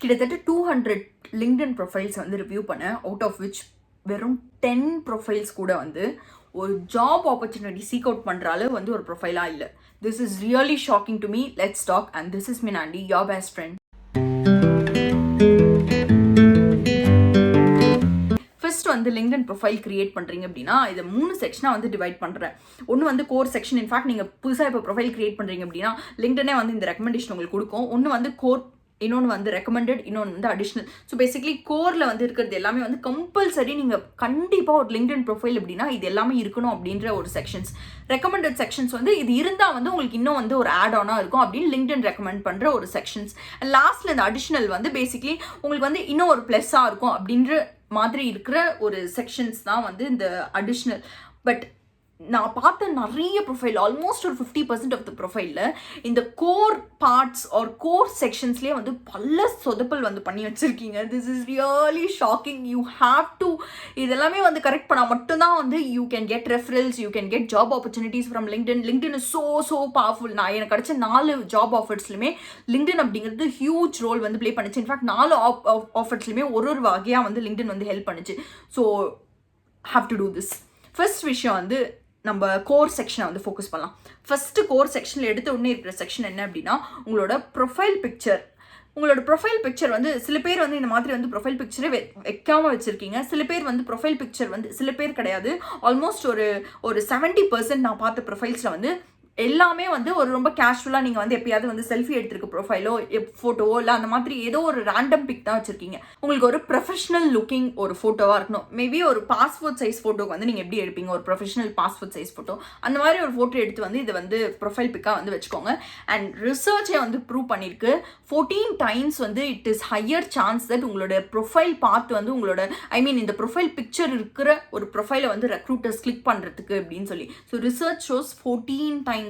கிட்டத்தட்ட 200 LinkedIn profiles வந்து review பண்ணேன். அவுட் ஆஃப் விச் வெறும் 10 ப்ரொஃபைல்ஸ் கூட வந்து ஒரு ஜாப் ஆப்பர்ச்சுனிட்டி சீக் அவுட் பண்ணுற அளவு வந்து ஒரு ப்ரொஃபைலாக இல்லை. This is really shocking to me. Let's talk and this is Minandi, your best friend. First வந்து லிங்க்டின் ப்ரொஃபைல் கிரியேட் பண்ணுறீங்க அப்படின்னா இதை 3 செக்ஷனாக வந்து டிவைட் பண்ணுறேன். ஒன்று வந்து கோர் செக்ஷன். இன்ஃபேக்ட் நீங்கள் புதுசாக இப்போ ப்ரொஃபைல் கிரியேட் பண்ணுறீங்க அப்படின்னா லிங்க்டினே வந்து இந்த ரெக்கமெண்டேஷன் உங்களுக்கு கொடுக்கும். ஒன்று வந்து கோர், இன்னொன்று வந்து ரெக்கமெண்டட், இன்னொன்று வந்து அடிஷ்னல். ஸோ பேசிக்லி கோரில் வந்து இருக்கிறது எல்லாமே வந்து கம்பல்சரி நீங்கள் கண்டிப்பாக ஒரு லிங்க்டின் ப்ரொஃபைல் அப்படின்னா இது எல்லாமே இருக்கணும் அப்படின்ற ஒரு செக்ஷன்ஸ். ரெக்கமெண்டட் செக்ஷன்ஸ் வந்து இது இருந்தால் வந்து உங்களுக்கு இன்னும் வந்து ஒரு ஆட் ஆனாக இருக்கும் அப்படின்னு லிங்க்டின் ரெக்கமெண்ட் பண்ணுற ஒரு செக்ஷன்ஸ். அண்ட் லாஸ்ட்டில் இந்த அடிஷ்னல் வந்து பேசிக்லி உங்களுக்கு வந்து இன்னும் ஒரு ப்ளஸ்ஸாக இருக்கும் அப்படின்ற மாதிரி இருக்கிற ஒரு செக்ஷன்ஸ் தான் வந்து இந்த அடிஷ்னல். பட் நான் பார்த்த நிறைய ப்ரொஃபைல், ஆல்மோஸ்ட் ஒரு 50% ஆஃப் த ப்ரொஃபைலில் இந்த கோர் பார்ட்ஸ் ஆர் கோர் செக்ஷன்ஸ்லேயே வந்து பல சொதப்பல் வந்து பண்ணி வச்சுருக்கீங்க. This is really shocking. You have to இதெல்லாமே வந்து கரெக்ட் பண்ணால் மட்டும்தான் வந்து you can get referrals, you can get job opportunities from LinkedIn. LinkedIn is so powerful. நான் எனக்கு கிடைச்ச 4 ஜாப் ஆஃபர்ஸ்லையுமே லிங்க்டின் அப்படிங்கிறது ஹியூஜ் ரோல் வந்து ப்ளே பண்ணுச்சு. இன்ஃபேக்ட் 4 ஆஃபர்ஸ்லையுமே ஒரு வகையாக வந்து லிங்க்டின் வந்து ஹெல்ப் பண்ணுச்சு. So have to do this. First விஷயம் வந்து நம்ம கோர் செக்ஷனை வந்து ஃபோக்கஸ் பண்ணலாம். ஃபஸ்ட்டு கோர் செக்ஷனில் எடுத்த உடனே இருக்கிற செக்ஷன் என்ன அப்படின்னா உங்களோட ப்ரொஃபைல் பிக்சர். உங்களோட ப்ரொஃபைல் பிக்சர் வந்து சில பேர் வந்து இந்த மாதிரி வந்து ப்ரொஃபைல் பிக்சரே வைக்காமல் வச்சுருக்கீங்க. சில பேர் வந்து ப்ரொஃபைல் பிக்சர் வந்து, சில பேர் கிடையாது, ஆல்மோஸ்ட் ஒரு 70% நான் பார்த்த ப்ரொஃபைல்ஸில் வந்து எல்லாமே வந்து ஒரு ரொம்ப கேஷுவலாக நீங்கள் வந்து எப்பயாவது வந்து செல்ஃபி எடுத்துருக்க ப்ரொஃபைலோ ஃபோட்டோவோ இல்லை அந்த மாதிரி ஏதோ ஒரு ரேண்டம் பிக் தான் வச்சுருக்கீங்க. உங்களுக்கு ஒரு ப்ரொஃபஷனல் லுக்கிங் ஒரு ஃபோட்டோவாக இருக்கணும். மேபி ஒரு பாஸ்போர்ட் சைஸ் ஃபோட்டோக்கு வந்து நீங்கள் எப்படி எடுப்பீங்க, ஒரு ப்ரொஃபஷனல் பாஸ்போர்ட் சைஸ் ஃபோட்டோ, அந்த மாதிரி ஒரு ஃபோட்டோ எடுத்து வந்து இதை வந்து ப்ரொஃபைல் பிக்காக வந்து வச்சுக்கோங்க. அண்ட் ரிசர்ச்சே வந்து ப்ரூவ் பண்ணியிருக்கு 14 times வந்து it is higher chance that உங்களோட ப்ரொஃபைல் பார்த்து வந்து உங்களோட இந்த ப்ரொஃபைல் பிக்சர் இருக்கிற ஒரு ப்ரொஃபைலை வந்து ரெக்ரூட்டர்ஸ் கிளிக் பண்ணுறதுக்கு அப்படின்னு சொல்லி. So research shows 14 times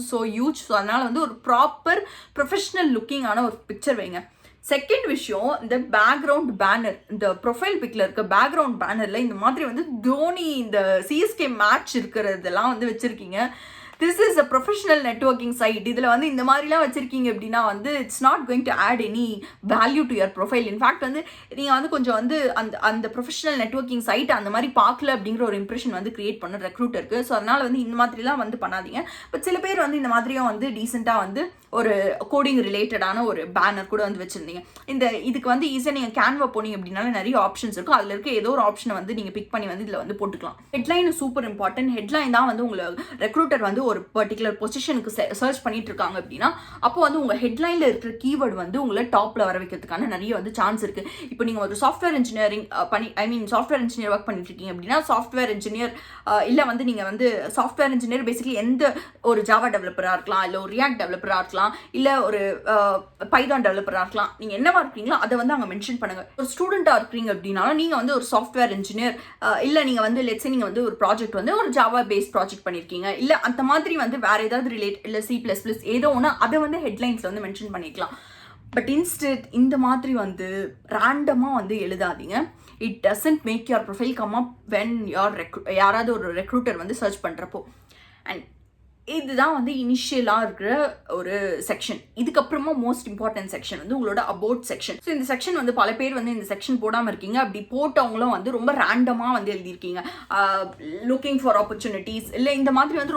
so huge. So அதனால் வந்து ஒரு ப்ராப்பர் ப்ரொஃபஷனல் லுக்கிங்கான ஒரு பிக்சர் வைங்க. செகண்ட் விஷயம், இந்த பேக்ரவுண்ட் பேனர், இந்த ப்ரொஃபைல் பிக்கில் இருக்க பேக்ரவுண்ட் பேனரில் இந்த மாதிரி வந்து தோனி இந்த சிஎஸ்கே மேட்ச் இருக்கிறதெல்லாம் வந்து வச்சுருக்கீங்க. This is a professional networking site. இதில் வந்து இந்த மாதிரிலாம் வச்சுருக்கீங்க அப்படின்னா வந்து it's not going to add any value to your profile. In fact வந்து நீங்கள் வந்து கொஞ்சம் வந்து அந்த ப்ரொஃபஷனல் நெட்வொர்க்கிங் சைட் அந்த மாதிரி பார்க்கல அப்படிங்கிற ஒரு இம்ப்ரெஷன் வந்து கிரியேட் பண்ண ரெக்ரூட்டருக்கு. ஸோ அதனால் வந்து இந்த மாதிரிலாம் வந்து பண்ணாதீங்க. பட் சில பேர் வந்து இந்த மாதிரியும் வந்து டீசெண்டாக வந்து ஒரு கோடிங் ரிலேட்டடான ஒரு பேனர் கூட வந்து வச்சுருந்தீங்க. இதுக்கு வந்து ஈஸியாக நீங்கள் கேன்வா போனீங்க அப்படின்னால நிறைய ஆப்ஷன்ஸ் இருக்கும். அதில் இருக்க ஏதோ ஒரு ஆப்ஷனை வந்து நீங்கள் பிக் பண்ணி வந்து இதில் வந்து போட்டுக்கலாம். Headline super important. ஹெட்லைன் தான் வந்து உங்களை ரெக்ரூட்டர் வந்து ஒரு பர்டிகுலர் பொசிஷனுக்கு சர்ச் பண்ணிட்டு இருக்காங்க அப்படின்னா அப்போ வந்து உங்கள் ஹெட்லைனில் இருக்கிற கீவேர்டு வந்து உங்களை டாப்பில் வர வைக்கிறதுக்கான நிறைய வந்து சான்ஸ் இருக்குது. இப்போ நீங்கள் ஒரு software engineering software engineer work பண்ணிட்டு இருக்கீங்க அப்படின்னா சாஃப்ட்வேர் இன்ஜினியர் இல்லை வந்து நீங்கள் வந்து சாஃப்ட்வேர் இன்ஜினியர் பேசிக்கலி எந்த ஒரு ஜாவா டெவலப்பராக இருக்கலாம், இல்லை ஒரு ரியாக்ட் டெவலப்பராக இருக்கலாம், இல்லை ஒரு பைதான் டெவலப்பராக இருக்கலாம். நீங்கள் என்னவா இருக்கீங்களோ அதை வந்து அங்கே மென்ஷன் பண்ணுங்கள். ஒரு ஸ்டூடெண்ட்டாக இருக்கிறீங்க அப்படின்னாலும் நீங்கள் வந்து ஒரு சாஃப்ட்வேர் இன்ஜினியர் இல்லை நீங்கள் வந்து லெட்ஸே நீங்கள் வந்து ஒரு ப்ராஜெக்ட் வந்து ஒரு ஜாவா பேஸ்ட் ப்ராஜெக்ட் பண்ணியிருக்கீங்க, இல்லை அந்த மாதிரி வந்து வேறு ஏதாவது ரிலேட் இல்லை C++ ஏதோ ஒன்று அதை வந்து ஹெட்லைன்ஸில் வந்து மென்ஷன் பண்ணிக்கலாம். பட் இன்ஸ்டெட் இந்த மாதிரி வந்து ரேண்டமாக வந்து எழுதாதீங்க. It doesn't make your profile come up when யாராவது ஒரு ரெக்ரூட்டர் வந்து சர்ச் பண்ணுறப்போ. அண்ட் இதுதான் வந்து இனிஷியலாக இருக்கிற ஒரு செக்ஷன். இதுக்கப்புறமா மோஸ்ட் இம்பார்ட்டன்ட் செக்ஷன் வந்து உங்களோட அபவுட் செக்ஷன். ஸோ இந்த செக்ஷன் வந்து பல பேர் வந்து இந்த செக்ஷன் போடாமல் இருக்கீங்க. அப்படி போட்டவங்களும் வந்து ரொம்ப ரேண்டமாக வந்து எழுதியிருக்கீங்க. லுக்கிங் ஃபார் ஆப்பர்ச்சுனிட்டிஸ் இல்லை இந்த மாதிரி வந்து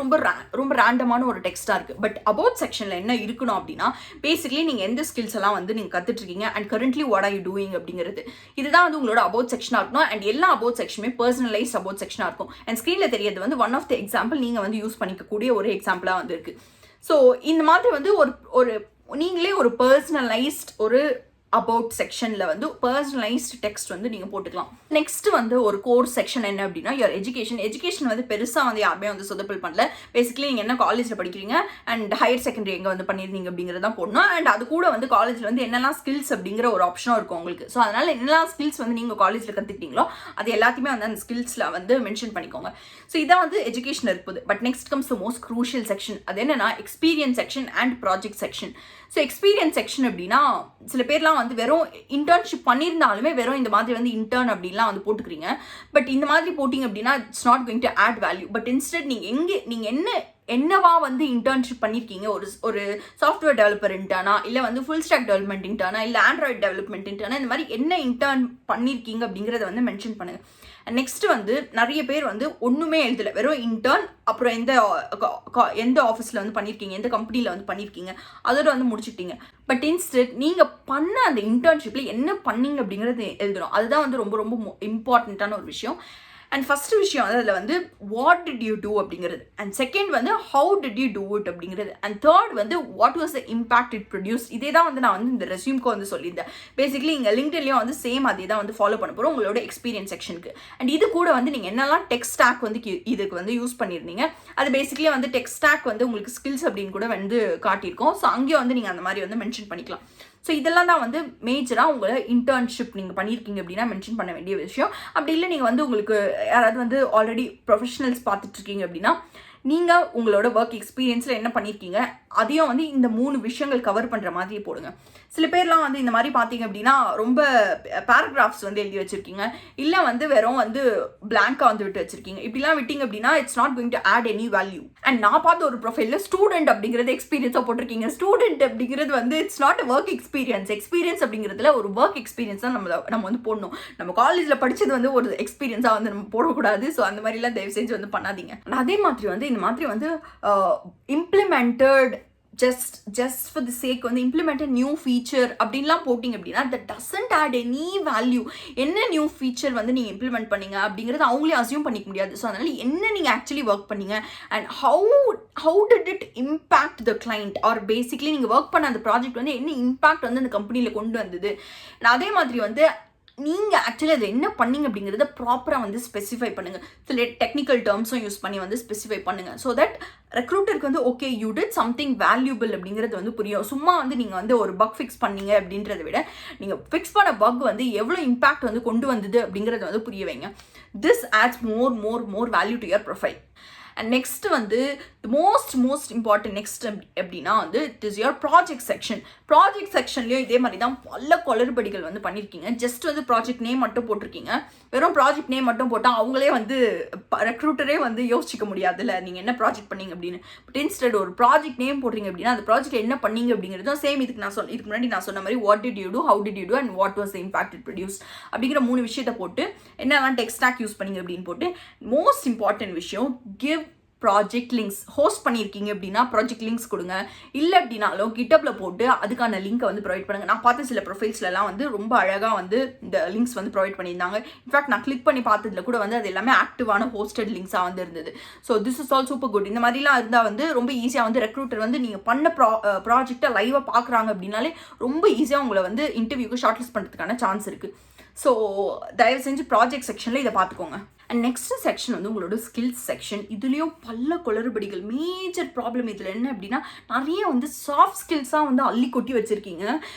ரொம்ப ரேண்டமான ஒரு டெக்ஸ்ட்டாக இருக்குது. பட் அபவுட் செக்ஷனில் என்ன இருக்கணும் அப்படின்னா பேசிக்கலி நீங்கள் எந்த ஸ்கில்ஸ் எல்லாம் வந்து நீங்கள் கற்றுட்ருக்கீங்க and currently what are you doing அப்படிங்கிறது. இதுதான் வந்து உங்களோட அபவுட் செக்ஷனாக இருக்கணும். அண்ட் எல்லா அபவுட் செக்ஷனுமே பர்சனலைஸ் அபவுட் செக்ஷனாக இருக்கும். அண்ட் ஸ்க்ரீனில் தெரியறது வந்து ஒன் ஆஃப் த எக்ஸாம்பிள் நீங்கள் வந்து யூஸ் பண்ணிக்கக்கூடிய ஒரு எக்ஸாம்பிளாக வந்து இருக்கு. ஸோ இந்த மாதிரி வந்து ஒரு நீங்களே ஒரு பர்சனலைஸ்ட் ஒரு அபவுட் செக்ஷனில் வந்து பர்சனலைஸ்ட் டெக்ஸ்ட் வந்து நீங்கள் போட்டுக்கலாம். நெக்ஸ்ட் வந்து ஒரு கோர்ஸ் செக்ஷன் என்ன அப்படின்னா யுவர் எஜுகேஷன் வந்து பெருசாக வந்து யாருமே வந்து சொதப்பல் பண்ணல. பேசிக்கலி நீங்கள் என்ன காலேஜில் படிக்கிறீங்க அண்ட் ஹையர் செகண்டரி எங்கே வந்து பண்ணியிருந்தீங்க அப்படிங்கிறதான் போடணும். அண்ட் அது கூட வந்து காலேஜில் வந்து என்னெல்லாம் ஸ்கில்ஸ் அப்படிங்கிற ஒரு ஆப்ஷனும் இருக்கும் உங்களுக்கு. ஸோ அதனால் என்னெல்லாம் ஸ்கில்ஸ் வந்து நீங்கள் காலேஜில் கற்றுக்கிட்டீங்களோ அது எல்லாத்தையுமே வந்து அந்த ஸ்கில்ஸில் வந்து மென்ஷன் பண்ணிக்கோங்க. ஸோ இதான் வந்து எஜுகேஷன் இருக்குது. But next comes the most crucial section. அது என்னன்னா experience section and project section. So experience section அப்படின்னா சில பேர்லாம் வந்து வெறும் இன்டர்ன்ஷிப் பண்ணியிருந்தாலுமே வெறும் இந்த மாதிரி வந்து இன்டர்ன் அப்படின்லாம் வந்து போட்டுக்கிறீங்க. பட் இந்த மாதிரி போட்டிங்க அப்படின்னா it's not going to add value. But instead நீங்கள் என்ன என்னவா வந்து இன்டர்ன்ஷிப் பண்ணியிருக்கீங்க, ஒரு சாஃப்ட்வேர் டெவலப்பர் இன்டர்னா, இல்லை வந்து ஃபுல் ஸ்டாக் டெவலப்மெண்ட் இன்டர்னா, இல்லை ஆண்ட்ராய்ட் டெவலப்மெண்ட் இன்டர்னா, இந்த மாதிரி என்ன இன்டர்ன் பண்ணியிருக்கீங்க அப்படிங்கிறத வந்து மென்ஷன் பண்ணுங்கள். நெக்ஸ்ட் வந்து நிறைய பேர் வந்து ஒன்றுமே எழுதலை, வெறும் இன்டர்ன், அப்புறம் எந்த ஆஃபீஸில் வந்து பண்ணியிருக்கீங்க, எந்த கம்பெனியில் வந்து பண்ணியிருக்கீங்க, அதோட வந்து முடிச்சுட்டீங்க. பட் இன்ஸ்டெட் நீங்கள் பண்ண அந்த இன்டர்ன்ஷிப்பில் என்ன பண்ணீங்க அப்படிங்கிறது எழுதணும். அதுதான் வந்து ரொம்ப ரொம்ப இம்பார்ட்டண்ட்டான ஒரு விஷயம். அண்ட் ஃபர்ஸ்ட் விஷயம் வந்து அதில் வந்து வாட் டிட் யூ டூ அப்படிங்கிறது, அண்ட் செகண்ட் வந்து how did you do it அப்படிங்கிறது, அண்ட் தேர்ட் வந்து what was the impact it produce. இதே தான் வந்து நான் வந்து இந்த ரெஸ்யூம்க்கு வந்து சொல்லியிருந்தேன். பேசிக்கலி இங்கே லிங்க்டின்லையும் வந்து சேம் அதே தான் வந்து ஃபாலோ பண்ண போகிறோம் உங்களோட எக்ஸ்பீரியன்ஸ் செக்ஷனுக்கு. அண்ட் இது கூட வந்து நீங்கள் என்னெல்லாம் டெக் ஸ்டாக் வந்து இதுக்கு வந்து யூஸ் பண்ணியிருந்தீங்க, அது பேசிக்கலி வந்து டெக் ஸ்டாக் வந்து உங்களுக்கு ஸ்கில்ஸ் அப்படின்னு கூட வந்து காட்டியிருக்கோம். ஸோ அங்கேயும் வந்து நீங்கள் அந்த மாதிரி வந்து மென்ஷன் பண்ணிக்கலாம். ஸோ இதெல்லாம் தான் வந்து மேஜராக உங்களை இன்டர்ன்ஷிப் நீங்கள் பண்ணியிருக்கீங்க அப்படின்னா மென்ஷன் பண்ண வேண்டிய விஷயம். அப்படி இல்லை நீங்கள் வந்து உங்களுக்கு யாராவது வந்து ஆல்ரெடி ப்ரொஃபஷனல்ஸ் பார்த்துட்ருக்கீங்க அப்படின்னா நீங்கள் உங்களோட ஒர்க் எக்ஸ்பீரியன்ஸில் என்ன பண்ணியிருக்கீங்க அதையும் வந்து இந்த 3 விஷயங்கள் கவர் பண்ணுற மாதிரி போடுங்க. சில பேர்லாம் வந்து இந்த மாதிரி பார்த்தீங்க அப்படின்னா ரொம்ப பேராகிராஃப்ஸ் வந்து எழுதி வச்சுருக்கீங்க, இல்லை வந்து வெறும் வந்து பிளாங்காக வந்து விட்டு வச்சுருக்கீங்க. இப்படிலாம் விட்டிங்க அப்படின்னா it's not going to add any value. And நான் பார்த்த ஒரு ப்ரொஃபைலில் ஸ்டூடெண்ட் அப்படிங்கிறது எக்ஸ்பீரியன்ஸாக போட்டிருக்கீங்க. ஸ்டூடெண்ட் அப்படிங்கிறது வந்து it's not a work experience. Experience அப்படிங்கிறதுல ஒரு ஒர்க் எக்ஸ்பீரியன்ஸ் தான் நம்ம வந்து போடணும். நம்ம காலேஜில் படித்தது வந்து ஒரு எக்ஸ்பீரியன்ஸாக வந்து நம்ம போடக்கூடாது. ஸோ அந்த மாதிரிலாம் தயவு செஞ்சு வந்து பண்ணாதீங்க. அதே மாதிரி வந்து இந்த மாதிரி வந்து implemented just for the sake வந்து implement a new feature அப்படின்லாம் போட்டிங்க அப்படின்னா that doesn't add any value. என்ன நியூ ஃபீச்சர் வந்து நீங்கள் இம்ப்ளிமெண்ட் பண்ணீங்க அப்படிங்கிறது அவங்களே அசியூம் பண்ணிக்க முடியாது. ஸோ அதனால் என்ன நீங்கள் ஆக்சுவலி ஒர்க் பண்ணீங்க and how did it impact the client, are basically நீங்கள் ஒர்க் பண்ண அந்த ப்ராஜெக்ட் வந்து என்ன இம்பேக்ட் வந்து அந்த கம்பெனியில் கொண்டு வந்தது. அதே மாதிரி வந்து நீங்கள் ஆக்சுவலி அதை என்ன பண்ணீங்க அப்படிங்கிறத ப்ராப்பராக வந்து ஸ்பெசிஃபை பண்ணுங்கள். சில டெக்னிக்கல் டேர்ம்ஸும் யூஸ் பண்ணி வந்து ஸ்பெசிஃபை பண்ணுங்கள். ஸோ தட் ரெக்ரூட்டருக்கு வந்து okay you did something valuable அப்படிங்கிறது வந்து புரியும். சும்மா வந்து நீங்கள் வந்து ஒரு பக் ஃபிக்ஸ் பண்ணீங்க அப்படின்றத விட நீங்கள் ஃபிக்ஸ் பண்ண பக் வந்து எவ்வளோ இம்பாக்ட் வந்து கொண்டு வந்தது அப்படிங்கிறத வந்து புரிய வைங்க. This adds more value to your profile. And next வந்து மோஸ்ட் இம்பார்ட்டன்ட் நெக்ஸ்ட் எப்படின்னா வந்து it is your project section. Project செக்ஷன்லேயும் இதே மாதிரி தான் பல குளறுபடிகள் வந்து பண்ணியிருக்கீங்க. ஜஸ்ட் வந்து ப்ராஜெக்ட் நேம் மட்டும் போட்டிருக்கீங்க. வெறும் ப்ராஜெக்ட் நேம் மட்டும் போட்டால் அவங்களே வந்து ரெக்ரூட்டரே வந்து யோசிக்க முடியாதுல்ல நீங்கள் என்ன ப்ராஜெக்ட் பண்ணீங்க அப்படின்னு. பட் இன்ஸ்டெட் ஒரு ப்ராஜெக்ட் நேம் போடுறீங்க அப்படின்னா அந்த ப்ராஜெக்ட் என்ன பண்ணீங்க அப்படிங்கிறதும் சேம். இதுக்கு முன்னாடி நான் சொன்ன மாதிரி what did you do, how did you do and what was the impact it produce அப்படிங்கிற 3 விஷயத்தை போட்டு என்னெல்லாம் டெக் ஸ்டாக் யூஸ் பண்ணீங்க அப்படின்னு போட்டு மோஸ்ட் இம்பார்ட்டன்ட் விஷயம் கிவ் ப்ராஜெக்ட் லிங்க்ஸ். ஹோஸ்ட் பண்ணியிருக்கீங்க அப்படின்னா ப்ராஜெக்ட் லிங்க்ஸ் கொடுங்க. இல்லை அப்படின்னாலும் கிட்டப்பில் போட்டு அதுக்கான லிங்க்கை வந்து ப்ரொவைட் பண்ணுங்கள். நான் பார்த்த சில ப்ரொஃபைல்ஸ்லாம் வந்து ரொம்ப அழகாக வந்து இந்த லிங்க்ஸ் வந்து ப்ரொவைட் பண்ணியிருந்தாங்க. இன்ஃபேக்ட் நான் கிளிக் பண்ணி பார்த்ததுல கூட வந்து அது எல்லாமே ஆக்டிவான ஹோஸ்டட் லிங்க்ஸாக வந்து இருந்தது. So this is all super good. இந்த மாதிரிலாம் இருந்தால் வந்து ரொம்ப ஈஸியாக வந்து ரெக்ரூட்டர் வந்து நீங்கள் பண்ண ப்ராஜெக்டை லைவாக பார்க்குறாங்க அப்படின்னாலே ரொம்ப ஈஸியாக உங்களை வந்து இன்டர்வியூக்கு ஷார்ட் லிஸ்ட் பண்ணுறதுக்கான சான்ஸ் இருக்குது. ஸோ தயவு செஞ்சு ப்ராஜெக்ட் செக்ஷனில் இதை பார்த்துக்கோங்க. அண்ட் நெக்ஸ்ட் செக்ஷன் வந்து உங்களோட ஸ்கில்ஸ் செக்ஷன். இதுலேயும் பல குளறுபடிகள். மேஜர் ப்ராப்ளம் இதில் என்ன அப்படின்னா நிறைய வந்து சாஃப்ட் ஸ்கில்ஸாக வந்து அள்ளி கொட்டி வச்சுருக்கீங்க.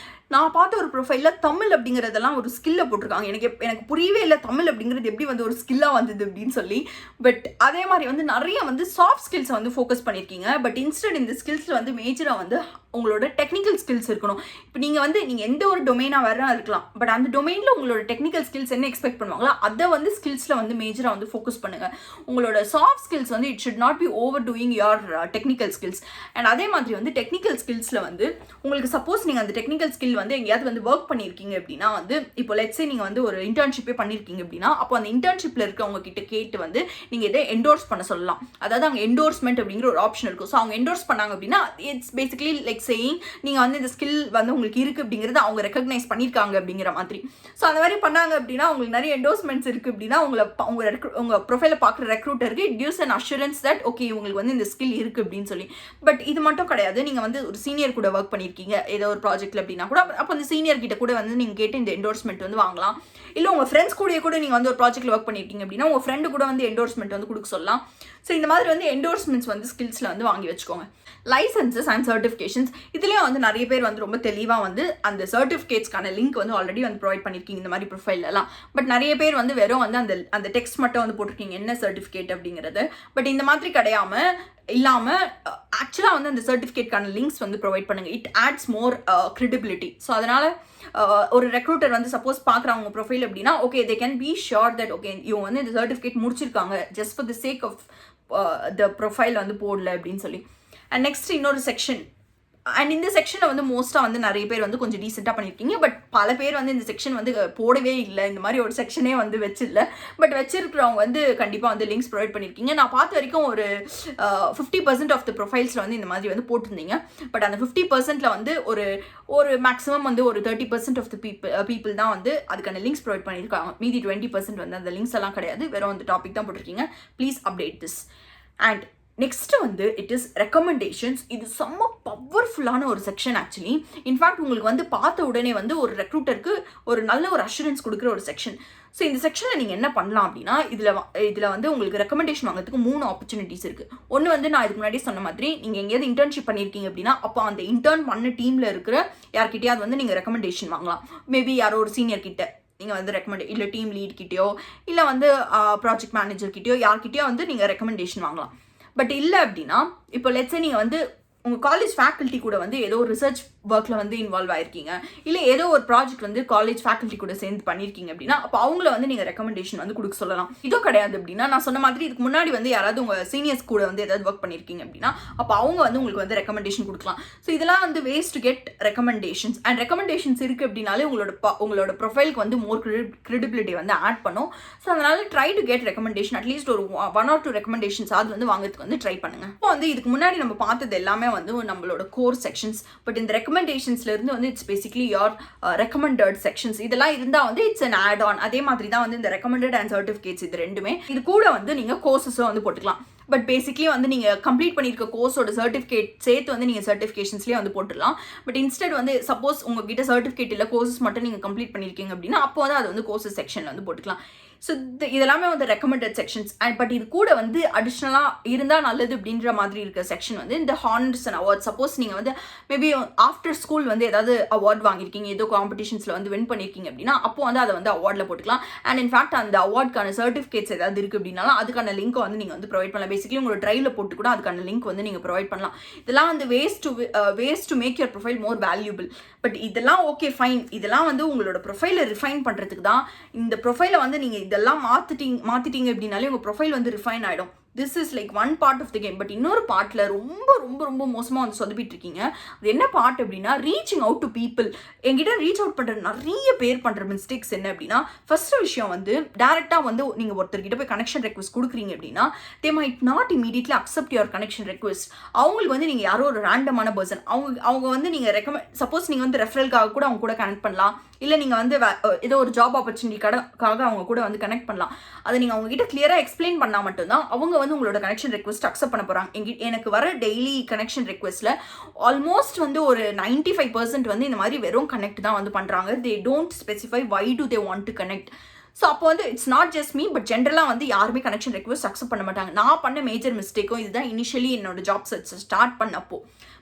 நான் பார்த்த ஒரு ப்ரொஃபைலில் தமிழ் அப்படிங்கிறதெல்லாம் ஒரு ஸ்கில்லை போட்டிருக்காங்க. எனக்கு புரியவே இல்லை தமிழ் அப்படிங்கிறது எப்படி வந்து ஒரு ஸ்கில்லாக வந்தது அப்படின்னு சொல்லி. பட் அதே மாதிரி வந்து நிறைய வந்து சாஃப்ட் ஸ்கில்ஸை வந்து ஃபோக்கஸ் பண்ணியிருக்கீங்க. பட் இன்ஸ்டெட் இந்த ஸ்கில்ஸில் வந்து மேஜராக வந்து உங்களோட டெக்னிக்கல் ஸ்கில்ஸ் இருக்கணும். இப்போ நீங்கள் எந்த ஒரு டொமைனாக வேற இருக்கலாம், பட் அந்த டொமைனில் உங்களோட டெக்னிக்கல் ஸ்கில்ஸ் என்ன எக்ஸ்பெக்ட் பண்ணுவாங்களோ அதை வந்து ஸ்கில்ஸில் வந்து மேஜராக வந்து ஃபோக்கஸ் பண்ணுங்கள். உங்களோட சாஃப்ட் ஸ்கில்ஸ் வந்து it should not be over doing your technical skills. And அதே மாதிரி வந்து டெக்னிக்கல் ஸ்கில்ஸில் வந்து உங்களுக்கு சப்போஸ் நீங்கள் அந்த டெக்னிக்கல் ஸ்கில் வந்து எங்கேயாவது வந்து ஒர்க் பண்ணியிருக்கீங்க அப்படின்னா வந்து இப்போ லெட்ஸே நீங்கள் வந்து ஒரு இன்டர்ன்ஷிப்பே பண்ணியிருக்கீங்க அப்படின்னா அப்போ அந்த இன்டர்ன்ஷிப்பில் இருக்கவங்க கிட்ட கேட்டு வந்து நீங்கள் இதை என்டோர்ஸ் பண்ண சொல்லலாம். அதாவது அங்கே என்டோர்ஸ்மெண்ட் அப்படிங்கிற ஒரு ஆப்ஷன் இருக்கும். ஸோ அவங்க என்டோர்ஸ் பண்ணாங்க அப்படின்னா இட்ஸ் பேசிக்கலி லைக் சேயிங் நீங்கள் வந்து இந்த ஸ்கில் வந்து உங்களுக்கு இருக்குது அப்படிங்கிறது அவங்க ரெக்கக்னைஸ் பண்ணியிருக்காங்க அப்படிங்கிற மாதிரி. ஸோ அந்த மாதிரி பண்ணாங்க அப்படின்னா உங்களுக்கு நிறைய என்டோர்ஸ்மெண்ட்ஸ் இருக்குது அப்படின்னா உங்கள் ப்ரொஃபைலை பார்க்குற ரெக்ரூட்டருக்கு it gives an assurance that okay உங்களுக்கு வந்து இந்த ஸ்கில் இருக்குது அப்படின்னு சொல்லி. பட் இது மட்டும் கிடையாது. நீங்கள் வந்து ஒரு சீனியர் கூட ஒர்க் பண்ணியிருக்கீங்க ஏதோ ஒரு ப்ராஜெக்ட்டில் அப்படின்னா கூட அப்போ அந்த சீனியர் கிட்ட கூட வந்து நீங்கள் கேட்டு இந்த என்டோர்ஸ்மெண்ட் வந்து வாங்கலாம். இல்லை உங்கள் ஃப்ரெண்ட்ஸ் கூட நீங்கள் வந்து ஒரு ப்ராஜெக்ட்டில் ஒர்க் பண்ணியிருக்கீங்க அப்படின்னா உங்கள் ஃப்ரெண்டு கூட வந்து என்டோர்ஸ்மெண்ட் வந்து கொடுக்க சொல்லலாம். ஸோ இந்த மாதிரி வந்து என்டோர்ஸ்மெண்ட்ஸ் வந்து ஸ்கில்ஸில் வந்து வாங்கி வச்சுக்கோங்க. லைசன்சஸ் அண்ட் சர்டிஃபிகேஷன்ஸ் இதுலேயும் வந்து நிறைய பேர் வந்து ரொம்ப தெளிவாக வந்து அந்த சர்டிஃபிகேட்ஸ்க்கான லிங்க் வந்து ஆல்ரெடி வந்து ப்ரொவைட் பண்ணியிருக்கீங்க இந்த மாதிரி ப்ரொஃபைலெல்லாம். பட் நிறைய பேர் வந்து வெறும் வந்து அந்த டெக்ஸ்ட் மட்டும் வந்து போட்டிருக்கீங்க என்ன சர்டிஃபிகேட் அப்படிங்கிறது. பட் இந்த மாதிரி இல்லாமல் ஆக்சுவலாக வந்து அந்த சர்டிஃபிகேட்கான லிங்க்ஸ் வந்து ப்ரொவைட் பண்ணுங்கள். It adds more credibility. So அதனால் ஒரு ரெக்ரூட்டர் வந்து சப்போஸ் பார்க்குறாங்க ப்ரொஃபைல் அப்படின்னா okay they can be sure that okay இவங்க வந்து இந்த சர்டிஃபிகேட் முடிச்சிருக்காங்க just for the sake of the profile வந்து போடல அப்படின்னு சொல்லி. அண்ட் நெக்ஸ்ட் இன்னொரு செக்ஷன், அண்ட் இந்த செக்ஷனில் வந்து மோஸ்ட்டாக வந்து நிறைய பேர் வந்து கொஞ்சம் டீசெண்டாக பண்ணியிருக்கீங்க. பட் பல பேர் வந்து இந்த செக்ஷன் வந்து போடவே இல்லை, இந்த மாதிரி ஒரு செக்ஷனே வந்து வச்சிடல. பட் வச்சிருக்கிறவங்க வந்து கண்டிப்பாக வந்து லிங்க்ஸ் ப்ரொவைட் பண்ணியிருக்கீங்க. நான் பார்த்த வரைக்கும் ஒரு 50% ஆஃப் த ப்ரொஃபைல்ஸில் வந்து இந்த மாதிரி வந்து போட்டிருந்தீங்க. பட் அந்த 50%ல் வந்து ஒரு மேக்ஸிமம் வந்து ஒரு 30% ஆஃப் த பீப்புள் தான் வந்து அதுக்கான லிங்க்ஸ் ப்ரொவைட் பண்ணியிருக்காங்க. மீதி 20% வந்து அந்த லிங்க்ஸ் எல்லாம் கிடையாது, வெறும் அந்த டாபிக் தான் போட்டிருக்கீங்க. Please update this. And next வந்து இட் இஸ் ரெக்கமெண்டேஷன்ஸ். இது செம்ம பவர்ஃபுல்லான ஒரு செக்ஷன் ஆக்சுவலி. இன்ஃபேக்ட் உங்களுக்கு வந்து பார்த்த உடனே வந்து ஒரு ரெக்ரூட்டருக்கு ஒரு நல்ல ஒரு அஷூரன்ஸ் கொடுக்குற ஒரு செக்ஷன். ஸோ இந்த செக்ஷனில் நீங்கள் என்ன பண்ணலாம் அப்படின்னா, இதில் வந்து உங்களுக்கு ரெக்கமெண்டேஷன் வாங்குறதுக்கு 3 ஆப்பர்ச்சுனிட்டிஸ் இருக்குது. ஒன்று வந்து நான் இதுக்கு முன்னாடி சொன்ன மாதிரி நீங்கள் எங்கேயாவது இன்டர்ன்ஷிப் பண்ணியிருக்கீங்க அப்படின்னா, அப்போ அந்த இன்டர்ன் பண்ண டீமில் இருக்கிற யார்கிட்டயாவது வந்து நீங்கள் ரெக்கமெண்டேஷன் வாங்கலாம். மேபி யாரோ ஒரு சீனியர் கிட்ட நீங்கள் வந்து இல்லை டீம் லீட் கிட்டேயோ இல்லை வந்து ப்ராஜெக்ட் மேனேஜர் கிட்டேயோ யார்கிட்டயோ வந்து நீங்கள் ரெக்கமெண்டேஷன் வாங்கலாம். பட் இல்லை அப்படின்னா, இப்போ லெட்ஸே நீங்கள் வந்து உங்கள் காலேஜ் ஃபேக்கல்ட்டி கூட வந்து ஏதோ ஒரு ரிசர்ச் ஒர்க்கில் வந்து இன்வால்வ் ஆயிருக்கீங்க, இல்லை ஏதோ ஒரு ப்ராஜெக்ட் வந்து காலேஜ் ஃபேக்கல்ட்டி கூட சேர்ந்து பண்ணியிருக்கீங்க அப்படின்னா, அப்போ அவங்கள வந்து நீங்கள் ரெக்கமெண்டேஷன் வந்து கொடுக்க சொல்லலாம். இதோ கிடையாது அப்படின்னா, நான் சொன்ன மாதிரி இதுக்கு முன்னாடி வந்து யாராவது உங்கள் சீனியர்ஸ் கூட வந்து ஏதாவது ஒர்க் பண்ணியிருக்கீங்க அப்படின்னா, அப்போ அவங்க வந்து உங்களுக்கு வந்து ரெக்கமெண்டேஷன் கொடுக்கலாம். ஸோ இதெல்லாம் வந்து ways to get recommendations. And recommendations இருக்குது அப்படின்னாலே உங்களோட ப்ரொஃபைலுக்கு வந்து மோர் கிரெடிபிலிட்டி வந்து ஆட் பண்ணும். ஸோ அதனால் try to get recommendation, at least ஒரு 1 or 2 ரெக்கமெண்டேஷன்ஸ் அது வந்து வாங்குறதுக்கு வந்து ட்ரை பண்ணுங்க. இப்போ வந்து இதுக்கு முன்னாடி நம்ம பார்த்தது எல்லாமே வந்து நம்மளோட கோர் செக்ஷன்ஸ். பட் இந்த ரெக்கமெண்டேஷன்ஸ்ல இருந்து வந்து it's basically your recommended sections. இதெல்லாம் இருந்தால் வந்து இட்ஸ் அன் ஆட் ஆன். அதே மாதிரி தான் வந்து இந்த ரெக்கமெண்டட் அண்ட் சர்டிஃபிகேட்ஸ் இது ரெண்டுமே. இது கூட வந்து நீங்கள் கோர்சஸும் வந்து போட்டுக்கலாம். பட் பேசிக்லி வந்து நீங்கள் கம்ப்ளீட் பண்ணியிருக்க கோர்ஸோட சர்டிஃபிகேட் சேர்த்து வந்து நீங்கள் சர்டிஃபிகேஷன்ஸ்லேயே வந்து போட்டுடலாம். பட் இன்ஸ்டெட் வந்து சப்போஸ் உங்ககிட்ட சர்டிஃபிகேட் இல்லை, கோர்சஸ் மட்டும் நீங்கள் கம்ப்ளீட் பண்ணியிருக்கீங்க அப்படின்னா, அப்போ வந்து அது வந்து கோர்சஸ் செக்ஷனில் வந்து போட்டுக்கலாம். ஸோ இதெல்லாமே வந்து ரெக்கமெண்டட் செக்ஷன்ஸ். அண்ட் பட் இது கூட வந்து அடிஷ்னலாக இருந்தால் நல்லது அப்படின்ற மாதிரி இருக்க செக்ஷன் வந்து இந்த ஹானர்ஸ் அண்ட் அவார்ட். சப்போஸ் நீங்கள் வந்து மேபி ஆஃப்டர் ஸ்கூல் வந்து ஏதாவது அவார்ட் வாங்கியிருக்கீங்க, ஏதோ காம்படிஷன்ஸில் வந்து வின் பண்ணியிருக்கீங்க அப்படின்னா, அப்போ வந்து அதை வந்து அவார்டில் போட்டுக்கலாம். அண்ட் இன்ஃபேக்ட் அந்த அவார்டுக்கான சர்டிஃபிகேட்ஸ் ஏதாவது இருக்குது அப்படின்னாலும் அதுக்கான லிங்க் வந்து நீங்கள் வந்து ப்ரொவைட் பண்ணலாம். பேசிக்கலி உங்களோட ட்ரைவில் போட்டு கூட அதுக்கான லிங்க் வந்து நீங்கள் ப்ரொவைட் பண்ணலாம். இதெல்லாம் வந்து ways to make your profile more valuable. But இதெல்லாம் ஓகே ஃபைன், இதெல்லாம் வந்து உங்களோட ப்ரொஃபைலை ரிஃபைன் பண்ணுறதுக்கு தான். இந்த ப்ரொஃபைலை வந்து நீங்கள் இதெல்லாம் மாற்றிட்டீங்க அப்படின்னாலே உங்கள் ப்ரொஃபைல் வந்து ரிஃபைன் ஆகிடும். This is like one part of the game. But இன்னொரு பார்ட்டில் ரொம்ப ரொம்ப ரொம்ப மோசமாக வந்து சொதப்பிட்டு இருக்கீங்க. அது என்ன பார்ட் அப்படின்னா, ரீச்சிங் அவுட் டு பீப்புள். என்கிட்ட ரீச் அவுட் பண்ணுற நிறைய பேர் பண்ணுற மிஸ்டேக்ஸ் என்ன அப்படின்னா, ஃபர்ஸ்ட் விஷயம் வந்து டேரெக்டாக வந்து நீங்கள் ஒருத்தர்கிட்ட போய் கனெக்ஷன் ரெக்வஸ்ட் கொடுக்குறீங்க அப்படின்னா, they might not immediately accept your connection request. அவங்களுக்கு வந்து நீங்கள் யாரோ ஒரு ரேண்டமான பர்சன், அவங்க வந்து நீங்கள் சப்போஸ் நீங்கள் வந்து ரெஃபரலுக்காக கூட அவங்க கூட கனெக்ட் பண்ணலாம், இல்லை நீங்கள் வந்து ஏதோ ஒரு ஜாப் ஆப்பர்ச்சுனிட்டிக்காக அவங்க கூட வந்து கனெக்ட் பண்ணலாம். அதை நீங்கள் அவங்ககிட்ட கிளியராக எக்ஸ்பிளைன் பண்ணால் மட்டும்தான் அவங்க வந்து உங்களோட கனெக்ஷன் ரெக்வஸ்ட் அக்செப்ட் பண்ண போகிறாங்க. எனக்கு வர டெய்லி கனெக்ஷன் ரெக்வஸ்ட்டில் ஆல்மோஸ்ட் வந்து ஒரு 95% வந்து இந்த மாதிரி வெறும் கனெக்ட் தான் வந்து பண்ணுறாங்க. They don't specify why to they want to connect. So அப்போ வந்து it's not just me, but ஜென்ரலாக வந்து யாருமே கனெக்ஷன் ரெக்வஸ்ட் அக்செப்ட் பண்ண மாட்டாங்க. நான் பண்ண மேஜர் மிஸ்டேக்கும் இதுதான் இனிஷியலி என்னோட ஜாப் சர்ச் ஸ்டார்ட் பண்ணப்போ.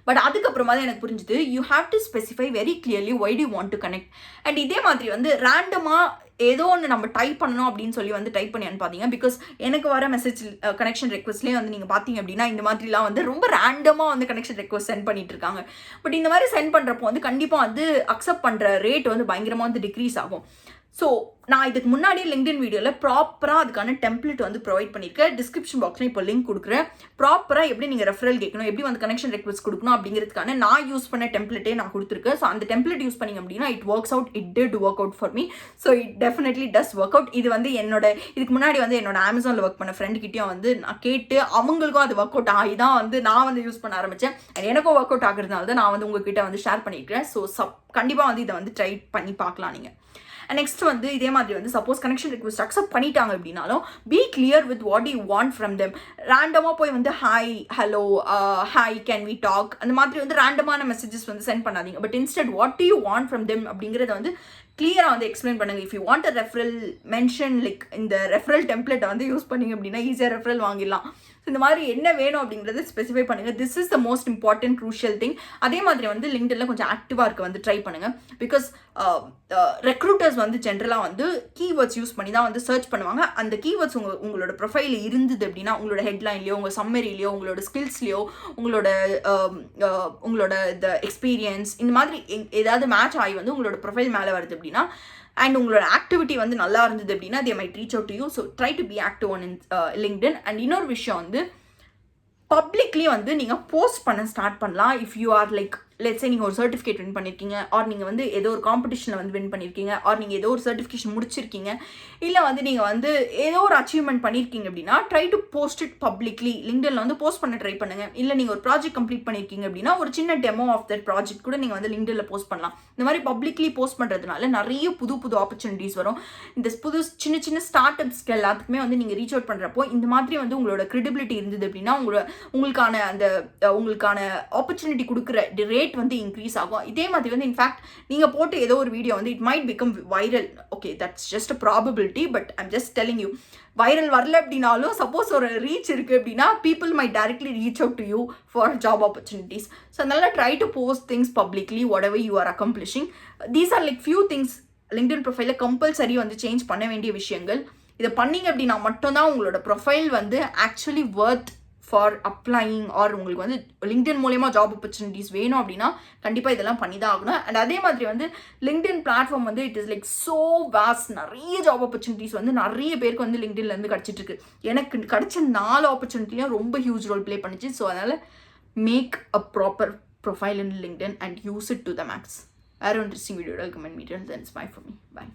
பட் அதுக்கப்புறமா தான் எனக்கு புரிஞ்சுது, you have to specify very clearly why to want to connect. And இதே மாதிரி வந்து ரேண்டமாக ஏதோ ஒன்று நம்ம டைப் பண்ணணும் அப்படின்னு சொல்லி வந்து டைப் பண்ணி அனுப்பாதீங்க. பிகாஸ் எனக்கு வர மெசேஜ் கனெக்ஷன் ரெக்வஸ்ட்லேயே வந்து நீங்கள் பார்த்தீங்க அப்படின்னா, இந்த மாதிரிலாம் வந்து ரொம்ப ரேண்டமாக வந்து கனெக்ஷன் ரெக்வஸ்ட் சென்ட் பண்ணிட்டு இருக்காங்க. பட் இந்த மாதிரி சென்ட் பண்ணுறப்போ வந்து கண்டிப்பாக வந்து அக்செப்ட் பண்ணுற ரேட் வந்து பயங்கரமாக வந்து டிக்ரீஸ் ஆகும். ஸோ நான் இதுக்கு முன்னாடி லிங்க்டின் வீடியோவில் ப்ராப்பராக அதுக்கான டெம்ப்ளேட் வந்து ப்ரொவைட் பண்ணியிருக்கேன். டிஸ்கிரிப்ஷன் பாக்ஸில் இப்போ லிங்க் கொடுக்குறேன். ப்ராப்பராக எப்படி நீங்கள் ரெஃபரல் கேட்கணும், எப்படி வந்து கனெக்ஷன் ரெக்வஸ்ட் கொடுக்கணும் அப்படிங்கிறதுக்கான நான் யூஸ் பண்ண டெம்ப்ளேட்டே நான் கொடுத்துருக்கேன். ஸோ அந்த டெம்ப்ளேட் யூஸ் பண்ணிங்க அப்படின்னா it works out. It did work out for me. So it definitely does work out. இது வந்து இதுக்கு முன்னாடி வந்து என்னோட அமேசானில் ஒர்க் பண்ண ஃப்ரெண்டுக்கிட்டையும் வந்து நான் கேட்டு அவங்களுக்கும் அது ஒர்க் அவுட் ஆகி தான் வந்து நான் வந்து யூஸ் பண்ண ஆரம்பித்தேன். எனக்கும் ஒர்க் அவுட் ஆகுறதுனால தான் நான் வந்து உங்ககிட்ட வந்து ஷேர் பண்ணியிருக்கிறேன். ஸோ கண்டிப்பாக வந்து இதை வந்து ட்ரை பண்ணி பார்க்கலாம் நீங்கள். நெக்ஸ்ட் வந்து இதே மாதிரி வந்து சப்போஸ் கனெக்ஷன் ரெக்வஸ்ட் அக்செப்ட் பண்ணிட்டாங்க அப்படின்னாலும் be clear with what you want from them. ரேண்டமாக போய் வந்து hi, hello, hi, can we talk, அந்த மாதிரி வந்து ரேண்டமான மெசேஜஸ் வந்து சென்ட் பண்ணாதீங்க. But instead what you want from them அப்படிங்கிறத வந்து கிளியராக வந்து எக்ஸ்பிளைன் பண்ணுங்கள். If you want a referral mention like இந்த ரெஃபரல் டெம்ப்ளேட்டை வந்து யூஸ் பண்ணிங்க அப்படின்னா ஈஸியாக ரெஃபரல் வாங்கிடலாம். ஸோ இந்த மாதிரி என்ன வேணும் அப்படிங்கிறத ஸ்பெசிஃபை பண்ணுங்கள். This is the most important crucial thing. அதே மாதிரி வந்து லிங்க்டின்ல கொஞ்சம் ஆக்டிவாக இருக்க வந்து ட்ரை பண்ணுங்கள். பிகாஸ் ரெக்ரூட்டர்ஸ் வந்து ஜென்ரலாக வந்து கீவேர்ட்ஸ் யூஸ் பண்ணி தான் வந்து சர்ச் பண்ணுவாங்க. அந்த கீவேர்ட்ஸ் உங்களோட ப்ரொஃபைல் இருந்தது அப்படின்னா, உங்களோட ஹெட்லைன்லையோ, உங்கள் சம்மரிலையோ, உங்களோட ஸ்கில்ஸ்லையோ, உங்களோட இந்த எக்ஸ்பீரியன்ஸ் இந்த மாதிரி ஏதாவது மேட்ச் ஆகி வந்து உங்களோட ப்ரொஃபைல் மேலே வருது அப்படின்னா, அண்ட் உங்களோட ஆக்டிவிட்டி வந்து நல்லா இருந்தது அப்படின்னா, they might reach out to you. So try to be active on LinkedIn. And இன்னொரு விஷயம் வந்து வந்து பப்ளிக்லி வந்து நீங்கள் போஸ்ட் பண்ண ஸ்டார்ட் பண்ணலாம். If you are like let's say நீங்கள் ஒரு சர்டிஃபிகேட் வின் பண்ணியிருக்கீங்க, ஆர் நீங்கள் வந்து ஏதோ ஒரு காம்படிஷனில் வந்து வின் பண்ணியிருக்கீங்க, ஆர் நீங்கள் ஏதோ ஒரு சர்டிஃபிகேஷன் முடிச்சிருக்கீங்க, இல்லை வந்து நீங்கள் வந்து ஏதோ ஒரு அச்சீவ்மெண்ட் பண்ணியிருக்கீங்க அப்படின்னா try to post it publicly. லிங்க்டின்ல வந்து போஸ்ட் பண்ண ட்ரை பண்ணுங்க. இல்லை நீங்கள் ஒரு ப்ராஜெக்ட் கம்ப்ளீட் பண்ணியிருக்கீங்க அப்படின்னா ஒரு சின்ன டெமோ ஆஃப் தட் ப்ராஜெக்ட் கூட நீங்கள் வந்து லிங்க்டின்ல போஸ்ட் பண்ணலாம். இந்த மாதிரி பப்ளிக்லி போஸ்ட் பண்ணுறதுனால நிறைய புது புது ஆப்பர்ச்சுனிட்டிஸ் வரும். இந்த புது சின்ன சின்ன ஸ்டார்ட் அப்ஸ்க்கு எல்லாத்துக்குமே வந்து நீங்கள் ரீச் அவுட் பண்ணுறப்போ இந்த மாதிரி வந்து உங்களோட கிரெடிபிலிட்டி இருந்தது அப்படின்னா உங்களுக்கான அந்த உங்களுக்கான ஆப்பர்ச்சுனிட்டி கொடுக்குற ரேட் வந்து இன்க்ரீஸ் ஆகும். இதே மாதிரி வந்து இன்ஃபேக்ட் நீங்கள் போட்டு ஏதோ ஒரு வீடியோ வந்து it might become viral. Okay, that's just a probability, but I'm just telling you. Viral வரல அப்படின்னாலும் சப்போஸ் ஒரு ரீச் இருக்குது அப்படின்னா people might directly reach out to you for job opportunities. So அதனால try to post things publicly whatever you are accomplishing. These are like few things LinkedIn ப்ரொஃபைலில் compulsory வந்து change பண்ண வேண்டிய விஷயங்கள். இதை பண்ணிங்க அப்படின்னா மட்டும்தான் உங்களோட ப்ரொஃபைல் வந்து actually worth for applying, or உங்களுக்கு வந்து லிங்க்டின் மூலயமா ஜாப் ஆப்பர்ச்சுனிட்டிஸ் வேணும் அப்படின்னா கண்டிப்பாக இதெல்லாம் பண்ணி தான் ஆகணும். அண்ட் அதே மாதிரி வந்து லிங்க்டின் பிளாட்ஃபார்ம் வந்து it is like so vast. நிறைய ஜாப் ஆப்பர்ச்சுனிட்டிஸ் வந்து நிறைய பேருக்கு வந்து லிங்க்டின்லேருந்து கிடச்சிட்டு இருக்கு. எனக்கு கிடைச்ச 4 ஆப்பர்ச்சுனிட்டியும் ரொம்ப ஹியூஜ் ரோல் ப்ளே பண்ணிச்சு. ஸோ அதனால் make a proper profile in LinkedIn and use it to the max. வேறு ஒரு இன்ட்ரெஸ்டிங் வீடியோட கமெண்ட் மீட்டர் then it's bye for me. By.